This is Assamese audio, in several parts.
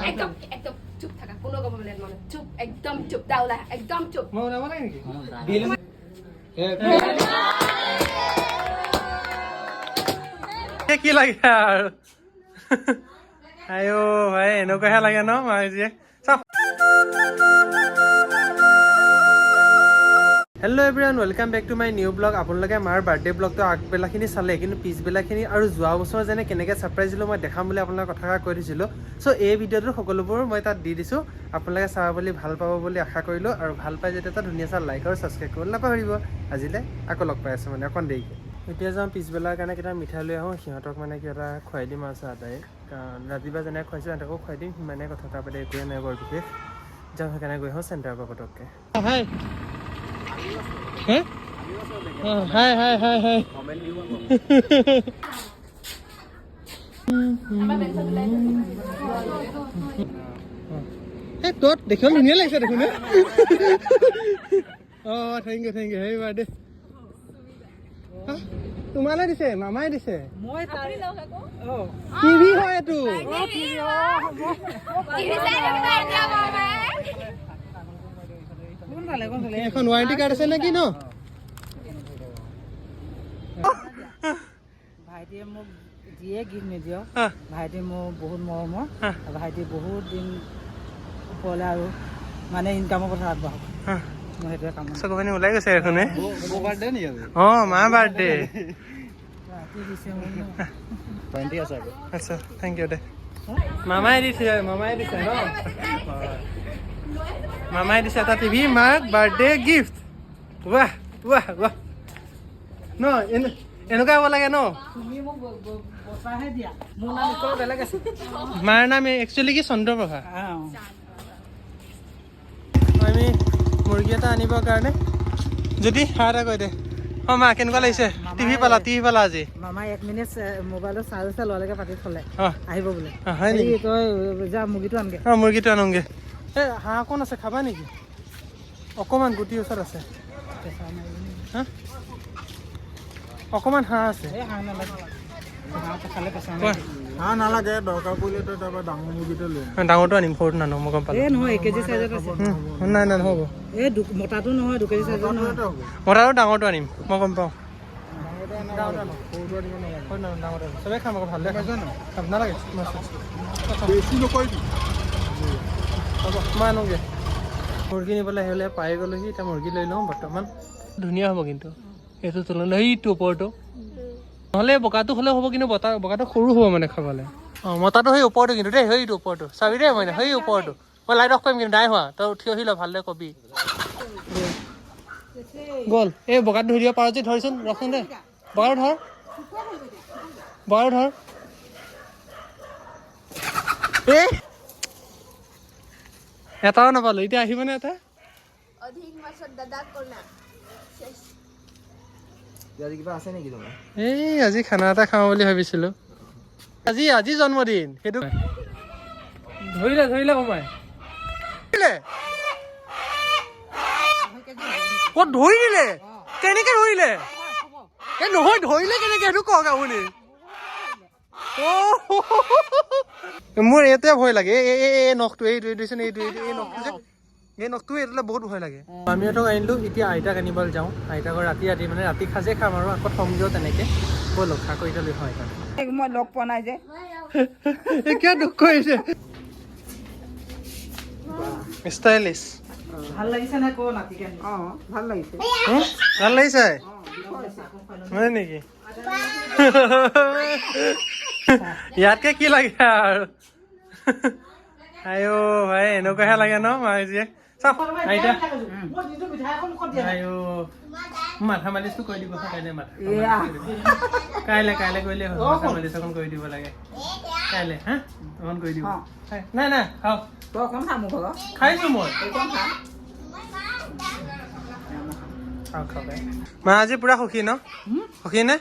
একদম একদম চুপ থাকা কোনো কব মানে মানে চুপ একদম চুপ দাওলা একদম চুপ মই ওলাব লাগে নেকি কি লাগে আৰু আইও ভাই এনেকুৱাহে লাগে ন মাইজীয়ে চাওক hello' everyone welcome back to my new blog আপোনালোকে মাৰ বাৰ্থডে ব্লগটো আগবেলাখিনি চালে কিন্তু পিছবেলাখিনি আৰু যোৱা বছৰ যেনে কেনেকৈ ছাৰপ্ৰাইজ দিলোঁ মই দেখাম বুলি আপোনালোকক কথা কৈ দিছিলোঁ চ' এই ভিডিঅ'টো সকলোবোৰ মই তাত দি দিছোঁ আপোনালোকে চাব বুলি ভাল পাব বুলি আশা কৰিলোঁ আৰু ভাল পাই যেতিয়া তাত ধুনীয়া চাই লাইক আৰু ছাবস্ক্ৰাইব কৰিবলৈ নাপাহৰিব আজিলৈ আকৌ লগ পাই আছোঁ মানে অকণ দেৰিকৈ এতিয়া যাওঁ পিছবেলাৰ কাৰণে কেইটা মিঠাই লৈ আহোঁ সিহঁতক মানে কিবা এটা খুৱাই দিম আৰু আদায় কাৰণ ৰাতিপুৱা যেনে খুৱাইছোঁ সিহঁতকো খুৱাই দিম সিমানে কথা পাতি একোৱে নাই বৰ বিশেষ যাওঁ সেইকাৰণে গৈ আহোঁ চেণ্টাৰৰ পৰা পটককৈ হাই হাই হাই হাই হাই এই তোৰ দেখিবলৈ ধুনীয়া লাগিছে দেখোন অঁ থেংক ইউ হেৰি বাৰ্থডে তোমালৈ দিছে মামাই দিছে টিভি হয় এইটো এখন ৱাৰেণ্টি কাৰ্ড আছে নেকি ন ভাইটিয়ে মোক যিয়ে গিফ্ট নিদিয়ক ভাইটি মোৰ বহুত মৰমৰ ভাইটি বহুত দিন ওপৰলৈ আৰু মানে ইনকামৰ কথা আগবাঢ়ক মই সেইটোৱে কাম চকুপানী ওলাই গৈছে এখনে অঁ মা বাৰ্থডে আচ্ছা থেংক ইউ দে মামাই দিছে ন মামাই দিছে এটা টিভি মাক বাৰ্থডে গিফ্ট ৱাহ ৱাহ ৱাহ ন এনেকুৱা হ'ব লাগে ন মাৰ নাম একচুৱেলি কি চন্দ্ৰপ্ৰভা আমি মুৰ্গী এটা আনিবৰ কাৰণে যদি হাঁহ এটা কৈ দে অঁ মা কেনেকুৱা লাগিছে টিভি পালা আজি মামাই 1 মিনিট মোবাইলত চাৰ্জ লোৱালৈকে পাতি থ'লে আহিব বোলে হয় নেকি তই যা মুৰ্গীটো আনগে অঁ মুৰ্গীটো আনোগে এই হাঁহ অকণ আছে খাবা নেকি অকণমান গুটিৰ ওচৰত আছে হা অকণমান হাঁহ আছে হাঁহ নালাগে দৰকাৰ পৰিলে তই তাৰপৰা ডাঙৰ মুৰ্গীটো লৈ ডাঙৰটো আনিম সৰুটো নানো মই গম পালোঁ নহয় 1 কেজি চাইজত আছে নাই নহ'ব এই মতাটো নহয় 2 কেজি চাইজত নহয় মতাটো ডাঙৰটো আনিম মই গম পাওঁ চবেই খাম আকৌ ভালদৰে খাম নালাগে বেছি নকৰিবি হ'ব মই আনোগৈ মুৰ্গী নিবলৈ আহিলে পাই গ'লোহি এতিয়া মুৰ্গী লৈ লওঁ বৰ্তমান ধুনীয়া হ'ব কিন্তু এইটো তুলনা সেইটো ওপৰটো নহ'লে বগাটো হ'লেও হ'ব কিন্তু বগাটো সৰু হ'ব মানে খাবলৈ অঁ মতাটো সেই ওপৰটো কিন্তু দেই সেইটো ওপৰটো চাবি দেই মই সেই ওপৰটো মই লাইট অফ কৰিম কিন্তু নাই হোৱা তই উঠি আহিল ভালদৰে কবি গ'ল এই বগাটো ধৰি দিব পাৰ যদি ধৰিচোন ৰচোন দে বগাটো ধৰ এই এটাও নাপালোঁ এতিয়া আহিবনে এটা এই আজি খানা এটা খাওঁ বুলি ভাবিছিলোঁ আজি জন্মদিন সেইটো ধৰিলে সোমাই ক'ত ধৰি দিলে কেনেকে ধৰিলে এই নহয় ধৰিলে কেনেকে সেইটো কওক আপুনি মোৰ এইটোৱে ভয় লাগে এই নখটো এইটো দিছোন এইটো এই নখটো যে এই নখটো এইটোলৈ বহুত ভয় লাগে আমিহঁতক আনিলোঁ এতিয়া আইতাক আনিবলৈ যাওঁ আইতাকৰ ৰাতি মানে ৰাতি সাজে খাম আৰু আকৌ থমগৈও তেনেকৈ ব'ল খা কৰি লৈ হয় মই লগ পোৱা নাই যে কিয় দুখ কৰিছে ষ্টাইলিছ ভাল লাগিছে নে ক নাতিকে অঁ ভাল লাগিছে ভাল লাগিছে হয় নেকি ইয়াতকে কি লাগে আৰু আইও ভাই এনেকুৱাহে লাগে ন মাইজীয়ে চাওক আইতা আইও মাথা মালিচটো কৰি দিব কাইলৈ কৰিলে হ'ল মাথা মালিচ অকণ কৰি দিব লাগে কাইলৈ হা অকণ কৰি দিব নাই খাওক তই অকণ খা মোৰ ঘৰত খাইছোঁ মই খাওক মা আজি পুৰা সুখী ন সুখী নে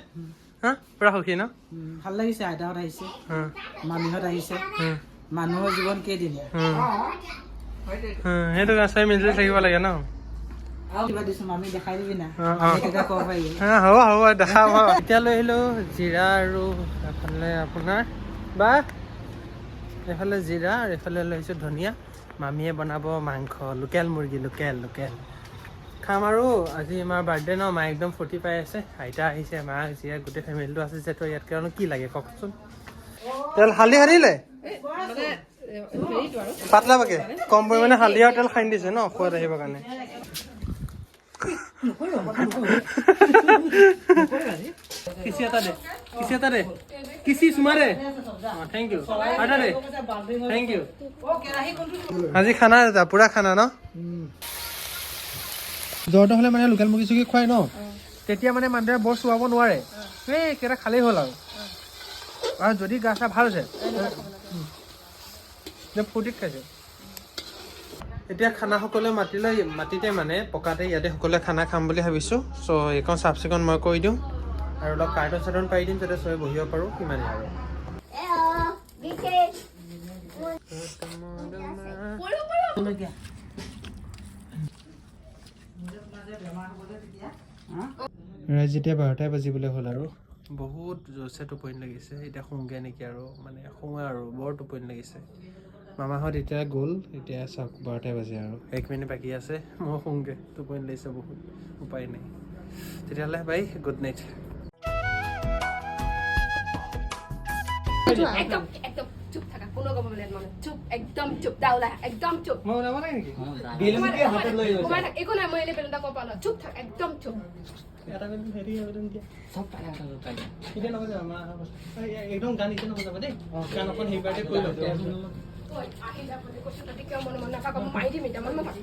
হা পুৰা সুখী ন ভাল লাগিছে আইতাহঁত আহিছে মামীহঁত আহিছে মানুহৰ জীৱন কেইদিনীয়া সেইটো চাই মিলি থাকিব লাগে ন হ'ব দেখাম এতিয়া লৈ আহিলোঁ জিৰা আৰু এফালে আপোনাৰ বা এইফালে জিৰা আৰু এইফালে লৈছোঁ ধনিয়া। মামীয়ে বনাব মাংস, লোকেল মুৰ্গী, লোকেল খাম আৰু আজি আমাৰ বাৰ্থডে ন, মা একদম ফূৰ্তি পাই আছে। আইতা আহিছে, মা জীয়া, গোটেই ফেমিলিটো আছে যিহেতু ইয়াতকৈ আৰু কি লাগে কওকচোন। তেল হালধি সানিলে পাতলা পাকে কম পৰিমাণে হালধি আৰু তেল সানি দিছে ন, সোৱাদ আহিবৰ কাৰণে। কিচি এটা দে কিচি চুমা দে। থেংক ইউ আটা দে, থেংক ইউ। আজি খানা এটা পুৰা খানা ন। জ্বৰটো হ'লে মানে লোকেল মুৰ্গী চুৰ্গী খুৱাই ন, তেতিয়া মানে মানুহে বৰ চুৱাব নোৱাৰে। এই কেইটা খালেই হ'ল আৰু যদি গা চা ভাল আছে ফূৰ্তিত খাইছে। এতিয়া খানা সকলোৱে মাতিতে মানে পকাতে ইয়াতে সকলোৱে খানা খাম বুলি ভাবিছোঁ। চ' এইকণ চাফ চিকুণ মই কৰি দিওঁ আৰু অলপ কাৰ্টন চাৰ্টন পাৰি দিম যাতে চবে বহিব পাৰোঁ, সিমানেই আৰু। ৰাইজ যেতিয়া 12টাই বাজিবলৈ হ'ল আৰু বহুত জোৰছে টোপনি লাগিছে। এতিয়া শুওঁগৈ নেকি আৰু, মানে শুওঁ আৰু বৰ টোপনি লাগিছে। মামাহঁত এতিয়া গ'ল, এতিয়া চাওক 12টাই বাজে আৰু 1 মিনিট বাকী আছে। মই শুওঁগৈ, টোপনি লাগিছে বহুত, উপায় নাই। তেতিয়াহ'লে বাই, গুড নাইট। একদম চুপ থাকা, কোনো ক'ব মানে মানে চুপ, একদম চুপ দাউলা, একদম চুপ। মই ওলাব নাই নেকি? একো নাই, মই এনেই পেলুটা ক'ব পাৰোঁ। চুপ থাক, একদম চুপ। একদম গান এতিয়া নবজাবা দেই, গান অকণ হেৰি পাৰ্টি কৰি লওঁ। আহিলা বুলি কৈছোঁ, তাতে কিয় মনে মনে নাথাকা, মই মাৰি দিম এতিয়া, মনে নাথাক।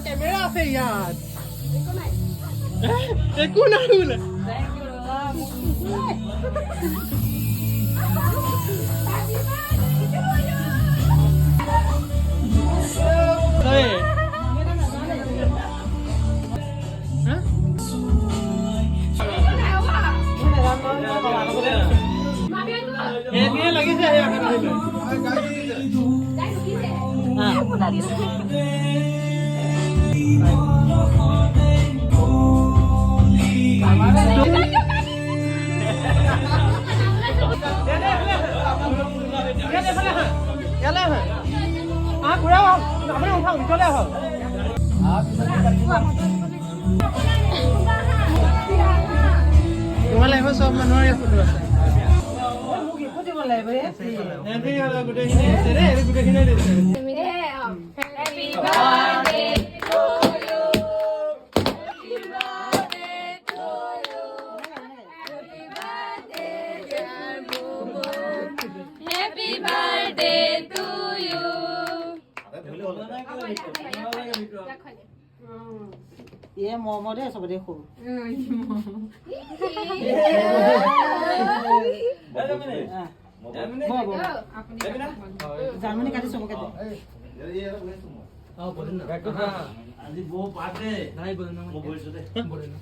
কেমেৰা আছে ইয়াত, একো নাই বোলে। লাগিছে তোমাৰ লাগিব চব মানুহৰে ফটো আছে। ये मोमो दे सब देखो জার্মানি কাটি সবকে দে আজি বো পাতে নাই বল না মো বলছো দে বল না